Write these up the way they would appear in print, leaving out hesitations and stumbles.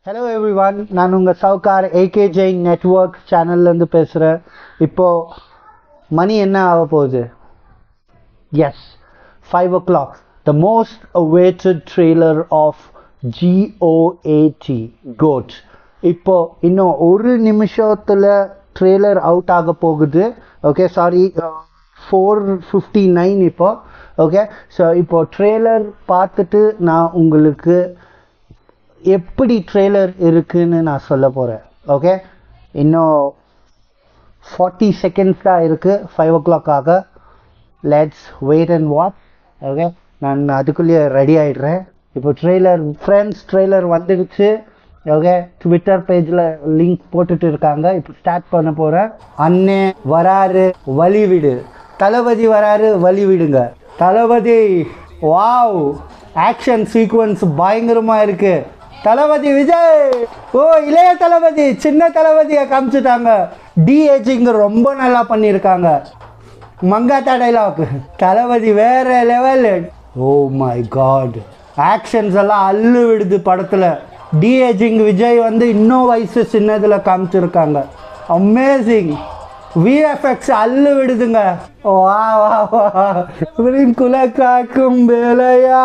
Hello everyone, நான் உங்க Sowcar AK Jain network சேனல்லேருந்து பேசுகிறேன். இப்போது மணி என்ன ஆக போகுது? Yes, 5 o'clock. The most awaited trailer of GOAT, GOAT. இப்போது இன்னும் ஒரு நிமிஷத்தில் ட்ரெய்லர் அவுட் ஆக போகுது. ஓகே, சாரி, 4:59 இப்போ. ஓகே, ஸோ இப்போது ட்ரெய்லர் பார்த்துட்டு நான் உங்களுக்கு எப்படி ட்ரெய்லர் இருக்குன்னு நான் சொல்ல போகிறேன். ஓகே, இன்னும் 40 seconds தான் இருக்குது 5 o'clock ஆக. Let's wait and watch. Okay, நான் அதுக்குள்ளேயே ரெடி ஆகிடுறேன். இப்போ ட்ரெய்லர் ஃப்ரெண்ட்ஸ், ட்ரெய்லர் வந்துடுச்சு. ஓகே, ட்விட்டர் பேஜில் லிங்க் போட்டுட்டு இருக்காங்க. இப்போ ஸ்டார்ட் பண்ண போகிறேன். அண்ணே வராரு வழிவிடு, தளபதி வராரு வழிவிடுங்க. தளபதி, வாவ், ஆக்ஷன் சீக்வன்ஸ் பயங்கரமாக இருக்குது. தளபதி விஜய், ஓ இளைய தளபதி, சின்ன தளபதியை காமிச்சிட்டாங்க. டிஏஜிங்க ரொம்ப நல்லா பண்ணியிருக்காங்க. மங்காத்தா டைலாக், தளபதி வேற level. Oh my God, actions எல்லாம் அள்ளு விடுது படத்தில். டிஏஜிங் விஜய் வந்து இன்னும் வயசு சின்னதில் காமிச்சிருக்காங்க. அமேசிங். விஎஃப்எக்ஸ் அள்ளு விடுதுங்க. வா வா வா, குல காக்கும் வேலையா.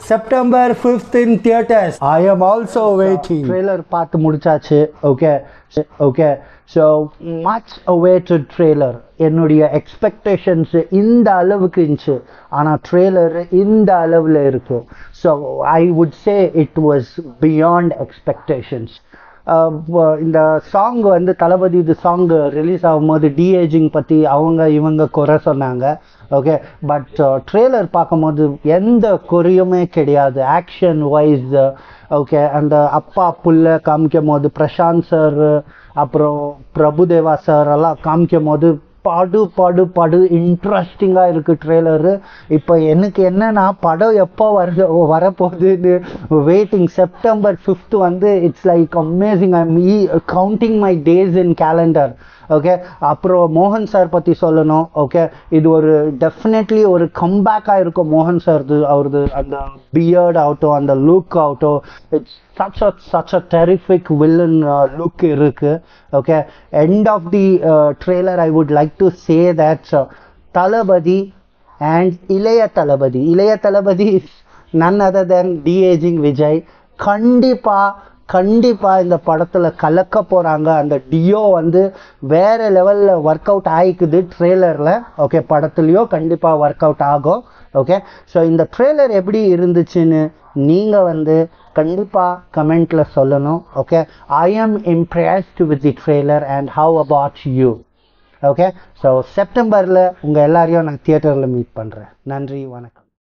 September 5th in theaters. I am also waiting. Trailer பார்த்து முடிச்சாச்சு. Okay okay, so much awaited trailer. என்னுடைய எக்ஸ்பெக்டேஷன்ஸ் இந்த அளவுக்கு இருந்துச்சு, ஆனால் ட்ரெய்லர் இந்த அளவில் இருக்குது. So I would say it was beyond expectations. இந்த சாங் வந்து தளபதி இது சாங் ரிலீஸ் ஆகும்போது டிஏஜிங் பற்றி இவங்க குறை சொன்னாங்க. ஓகே, பட் ட்ரெய்லர் பார்க்கும்போது எந்த குறையுமே கிடையாது. ஆக்ஷன் வைஸ் ஓகே, அந்த அப்பா புல்ல காமிக்கும் போது பிரசாந்த் சார் அப்புறம் பிரபுதேவா சார் எல்லாம் காமிக்கும் போது படு இன்ட்ரெஸ்டிங்காக இருக்குது ட்ரெய்லரு. இப்போ எனக்கு என்னன்னா படம் எப்போ வரப்போகுதுன்னு வெயிட்டிங். September 5th வந்து it's like amazing. I am counting my days in calendar. Okay, அப்புறம் மோகன் சார் பற்றி சொல்லணும். ஓகே, இது ஒரு டெஃபினெட்லி ஒரு கம்பேக்காக இருக்கும் மோகன் சார்து. அவரது அந்த பியர்ட் ஆகட்டும், அந்த லுக் ஆகட்டும், it's such a terrific villain look இருக்கு. Okay, end of the trailer I would like to say that Talabadi and Ilaya Talabadi is none other than de-aging Vijay. கண்டிப்பா இந்த படத்தில் கலக்க போகிறாங்க. அந்த டியோ வந்து வேறு லெவலில் ஒர்க் அவுட் ஆகிக்குது ட்ரெய்லரில். ஓகே, படத்துலையோ கண்டிப்பாக ஒர்க் அவுட் ஆகும். ஓகே, ஸோ இந்த ட்ரெய்லர் எப்படி இருந்துச்சுன்னு நீங்கள் வந்து கண்டிப்பாக கமெண்ட்டில் சொல்லணும். ஓகே, ஐ ஆம் impressed with the trailer and how about you? Okay, so செப்டம்பரில் உங்கள் எல்லாரையும் நான் தியேட்டரில் மீட் பண்ணுறேன். நன்றி, வணக்கம்.